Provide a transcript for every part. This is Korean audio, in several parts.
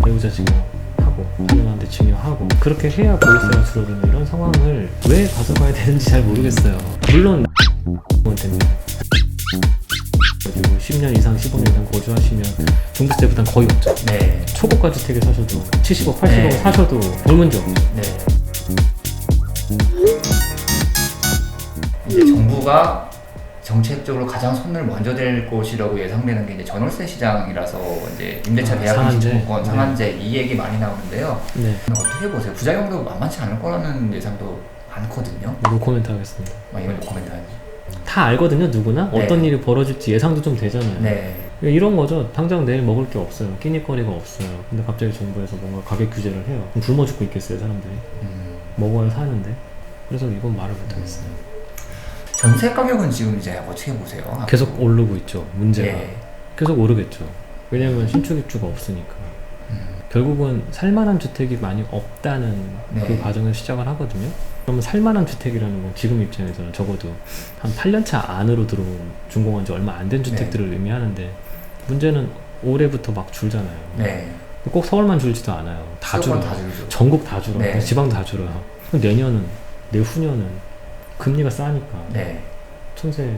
배우자 증여하고 자녀한테 증여하고 그렇게 해야 보유세가 줄어드는 이런 상황을 왜 가져가야 되는지 잘 모르겠어요. 물론 됩니다. 그리고 10년 이상 15년 이상 거주하시면 종부세 부담 거의 없죠. 네. 초고가 주택에 사셔도 70억 80억 네. 사셔도 별 문제 없죠. 네. 이제 정부가 정책적으로 가장 손을 먼저 댈 곳이라고 예상되는 게 이제 전월세 시장이라서 이제 임대차 계약 상한제. 인식권권 상한제 이 얘기 많이 나오는데요. 네. 어떻게 보세요? 부작용도 만만치 않을 거라는 예상도 많거든요. 노코멘트 하겠습니다. 이건 코멘트 하죠. 다 알거든요, 누구나. 네. 어떤 일이 벌어질지 예상도 좀 되잖아요. 네. 이런 거죠. 당장 내일 먹을 게 없어요. 끼니거리가 없어요. 근데 갑자기 정부에서 뭔가 가격 규제를 해요. 그럼 굶어 죽고 있겠어요, 사람들이. 먹어야 사는데. 그래서 이건 말을 못 하겠어요. 전세 가격은 지금 이제 어떻게 보세요? 계속 오르고 있죠, 문제가. 예. 계속 오르겠죠. 왜냐면 신축 입주가 없으니까. 결국은 살만한 주택이 많이 없다는 네. 그 과정을 시작을 하거든요. 그러면 살만한 주택이라는 건 지금 입장에서는 적어도 한 8년차 안으로 들어온 준공한 지 얼마 안 된 주택들을 의미하는데 문제는 올해부터 막 줄잖아요. 네. 꼭 서울만 줄지도 않아요. 다 줄어요. 다 줄죠. 전국 다 줄어요. 네. 지방도 다 줄어요. 그럼 내년은, 내후년은 금리가 싸니까 네. 전세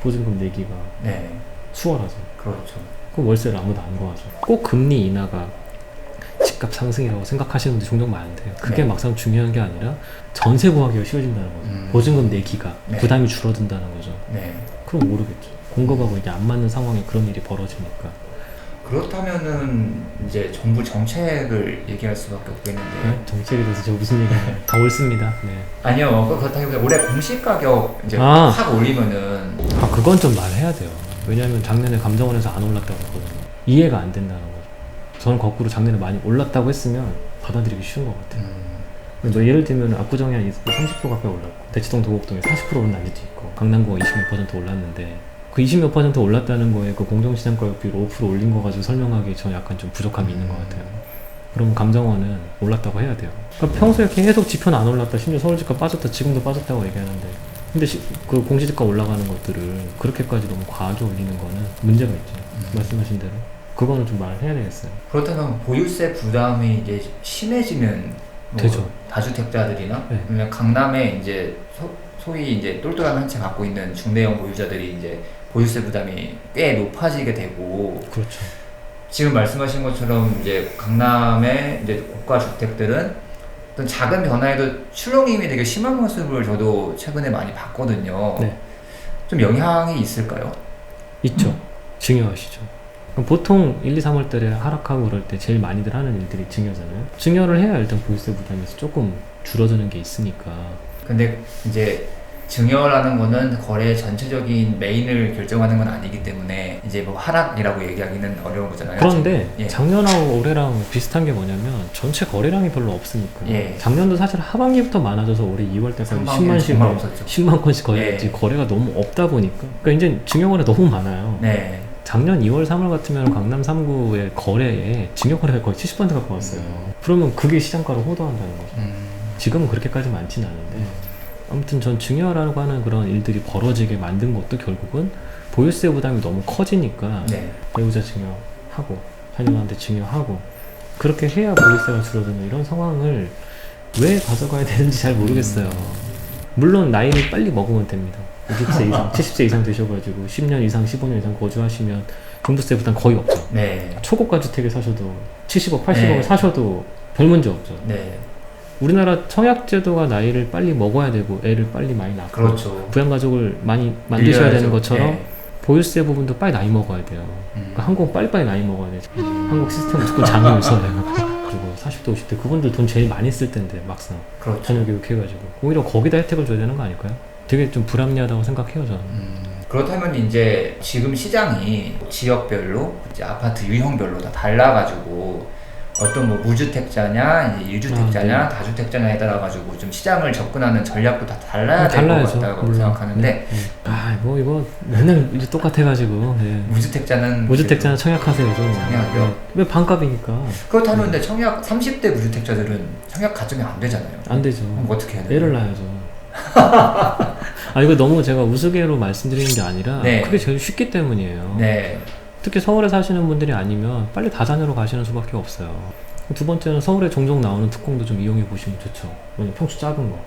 보증금 내기가 네. 수월하죠. 그렇죠. 그럼 월세를 아무도 안 구하죠. 꼭 금리 인하가 집값 상승이라고 생각하시는 분들 종종 많은데요. 그게 네. 막상 중요한 게 아니라 전세 구하기가 쉬워진다는 거죠. 보증금 내기가 네. 부담이 줄어든다는 거죠. 네. 그럼 모르겠죠. 공급하고 이게 안 맞는 상황에 그런 일이 벌어지니까. 그렇다면은 이제 정부 정책을 얘기할 수밖에 없겠는데. 네? 정책에 대해서 저 무슨 얘기를 다 옳습니다. 네. 아니요. 그렇다기보다 올해 공시 가격 이제 아. 확 올리면은 그건 좀 말해야 돼요. 왜냐하면 작년에 감정원에서 안 올랐다고 했거든요. 이해가 안 된다는 거죠. 저는 거꾸로 작년에 많이 올랐다고 했으면 받아들이기 쉬운 것 같아요. 뭐 예를 들면 압구정이 한 30% 가까이 올랐고 대치동 도곡동에 40% 오른 데도 있고 강남구가 20몇% 올랐는데 그 20몇 % 올랐다는 거에 그 공정시장 가격비를 5% 올린 거 가지고 설명하기 저는 약간 좀 부족함이 있는 것 같아요. 그럼 감정원은 올랐다고 해야 돼요. 그러니까 평소에 계속 지표는 안 올랐다, 심지어 서울집값 빠졌다, 지금도 빠졌다고 얘기하는데 근데 그 공시지가 올라가는 것들을 그렇게까지 너무 과하게 올리는 거는 문제가 있죠. 말씀하신 대로 그거는 좀 말해야 되겠어요. 그렇다면 보유세 부담이 이제 심해지는 되죠. 다주택자들이나 네. 그냥 강남에 이제 소위 이제 똘똘한 한 채 갖고 있는 중대형 보유자들이 이제 보유세 부담이 꽤 높아지게 되고 그렇죠. 지금 말씀하신 것처럼 이제 강남의 이제 고가 주택들은 어떤 작은 변화에도 출렁임이 되게 심한 모습을 저도 최근에 많이 봤거든요. 네. 좀 영향이 있을까요? 있죠. 증여하시죠. 그럼 보통 1, 2, 3월 달에 하락하고 그럴 때 제일 많이들 하는 일들이 증여잖아요. 증여를 해야 일단 보유세 부담에서 조금 줄어드는 게 있으니까. 근데 이제 증여라는 거는 거래의 전체적인 메인을 결정하는 건 아니기 때문에 이제 뭐 하락이라고 얘기하기는 어려운 거잖아요. 그런데 예. 작년하고 올해랑 비슷한 게 뭐냐면 전체 거래량이 별로 없으니까. 예. 작년도 사실 하반기부터 많아져서 올해 2월 때까지 상반기는 10만씩 정말 없었죠. 10만 건씩 거래했지. 예. 거래가 너무 없다 보니까. 그러니까 이제 증여거래 너무 많아요. 네. 작년 2월 3월 같으면 강남 3구의 거래에 증여 거래가 거의 70% 갖고 왔어요. 그러면 그게 시장가를 호도한다는 거죠. 지금은 그렇게까지 많지는 않은데 아무튼 전 증여라고 하는 그런 일들이 벌어지게 만든 것도 결국은 보유세 부담이 너무 커지니까 네. 배우자 증여하고 자녀한테 증여하고 그렇게 해야 보유세가 줄어드는 이런 상황을 왜 가져가야 되는지 잘 모르겠어요. 물론 나이를 빨리 먹으면 됩니다. 60세 이상, 70세 이상 되셔가지고 10년 이상, 15년 이상 거주하시면 종부세 부담 거의 없죠. 네. 초고가 주택에 사셔도 70억, 80억을 네. 사셔도 별 문제 없죠. 네. 우리나라 청약제도가 나이를 빨리 먹어야 되고 애를 빨리 많이 낳고 그렇죠. 부양가족을 많이 만드셔야 밀려야죠. 되는 것처럼 네. 보유세 부분도 빨리 나이 먹어야 돼요. 그러니까 한국 빨리빨리 나이 먹어야 돼요. 한국 시스템은 자꾸 장이 웃어요. 그리고 40대 50대 그분들 돈 제일 많이 쓸 텐데 막상 그렇죠. 자녀 교육해가지고 오히려 거기다 혜택을 줘야 되는 거 아닐까요? 되게 좀 불합리하다고 생각해요 저는. 그렇다면 이제 지금 시장이 지역별로 이제 아파트 유형별로 다 달라가지고 어떤 뭐 무주택자냐, 이제 유주택자냐, 다주택자냐에 따라 가지고 좀 시장을 접근하는 전략도 다 달라야 될 것 같다고 물론. 생각하는데 뭐 이거 맨날 이제 똑같아가지고 네. 무주택자는 무주택자는 청약하세요 좀. 청약이요? 왜 반값이니까. 그렇다면 근데 청약 30대 무주택자들은 청약 가점이 안 되잖아요. 안 되죠. 그럼 어떻게 해야 돼요? 애를 낳아야죠. 이거 너무 제가 우스개로 말씀드리는 게 아니라 네. 그게 제일 쉽기 때문이에요. 네. 특히 서울에 사시는 분들이 아니면 빨리 다자녀로 가시는 수밖에 없어요. 두 번째는 서울에 종종 나오는 특공도 좀 이용해 보시면 좋죠. 뭐냐, 평수 작은 거.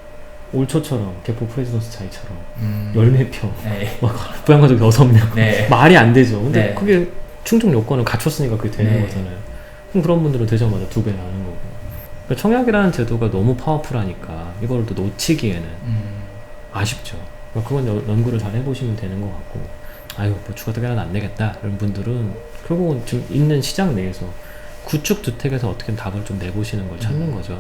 올초처럼 개포 프레지던스 차이처럼 10몇 평 네. 부양가족 6명 네. 말이 안 되죠. 근데 네. 그게 충족 요건을 갖췄으니까 그게 되는 네. 거잖아요. 그럼 그런 분들은 되자마자 2배 나는 거고. 그러니까 청약이라는 제도가 너무 파워풀하니까 이걸 또 놓치기에는 아쉽죠. 그러니까 그건 연구를 잘 해보시면 되는 것 같고, 아유 뭐 주거대가는 안 되겠다 이런 분들은 결국은 지금 있는 시장 내에서 구축 주택에서 어떻게든 답을 좀 내보시는 걸 찾는 거죠.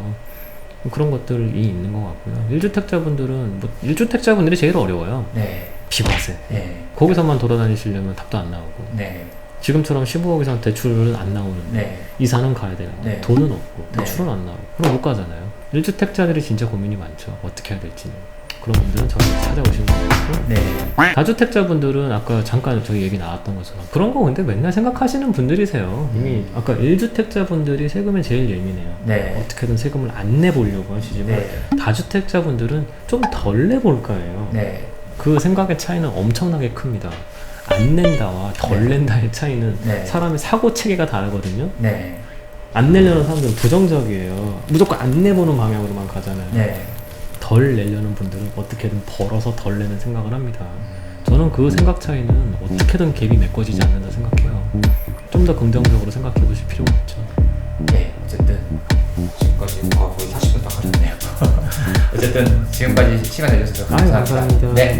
그런 것들이 있는 것 같고요. 1주택자분들은 뭐 1주택자분들이 제일 어려워요. 네. 비과세. 네. 거기서만 돌아다니시려면 답도 안 나오고, 네. 지금처럼 15억 이상 대출은 안 나오는데 네. 이사는 가야 되는데 네. 돈은 없고 네. 대출은 안 나오고 그럼 못 가잖아요. 1주택자들이 진짜 고민이 많죠. 어떻게 해야 될지는. 그런 분들은 저를 찾아오시는 거고, 네. 다주택자분들은 아까 잠깐 저희 얘기 나왔던 것처럼 그런 거 근데 맨날 생각하시는 분들이세요. 이미 아까 1주택자분들이 세금에 제일 예민해요. 네. 어떻게든 세금을 안 내보려고 하시지만 네. 다주택자분들은 좀 덜 내볼까요? 네. 그 생각의 차이는 엄청나게 큽니다. 안 낸다와 덜 네. 낸다의 차이는 네. 사람의 사고 체계가 다르거든요. 네. 안 내려는 사람들은 부정적이에요. 무조건 안 내보는 방향으로만 가잖아요. 네. 덜 내려는 분들은 어떻게든 벌어서 덜 내는 생각을 합니다. 저는 그 생각 차이는 어떻게든 갭이 메꿔지지 않는다 생각해요. 좀 더 긍정적으로 생각해 보실 필요가 있죠. 네. 어쨌든 지금까지 거의 40분 딱 하셨네요. 어쨌든 지금까지 시간 내주셔서 아유, 감사합니다. 감사합니다. 네.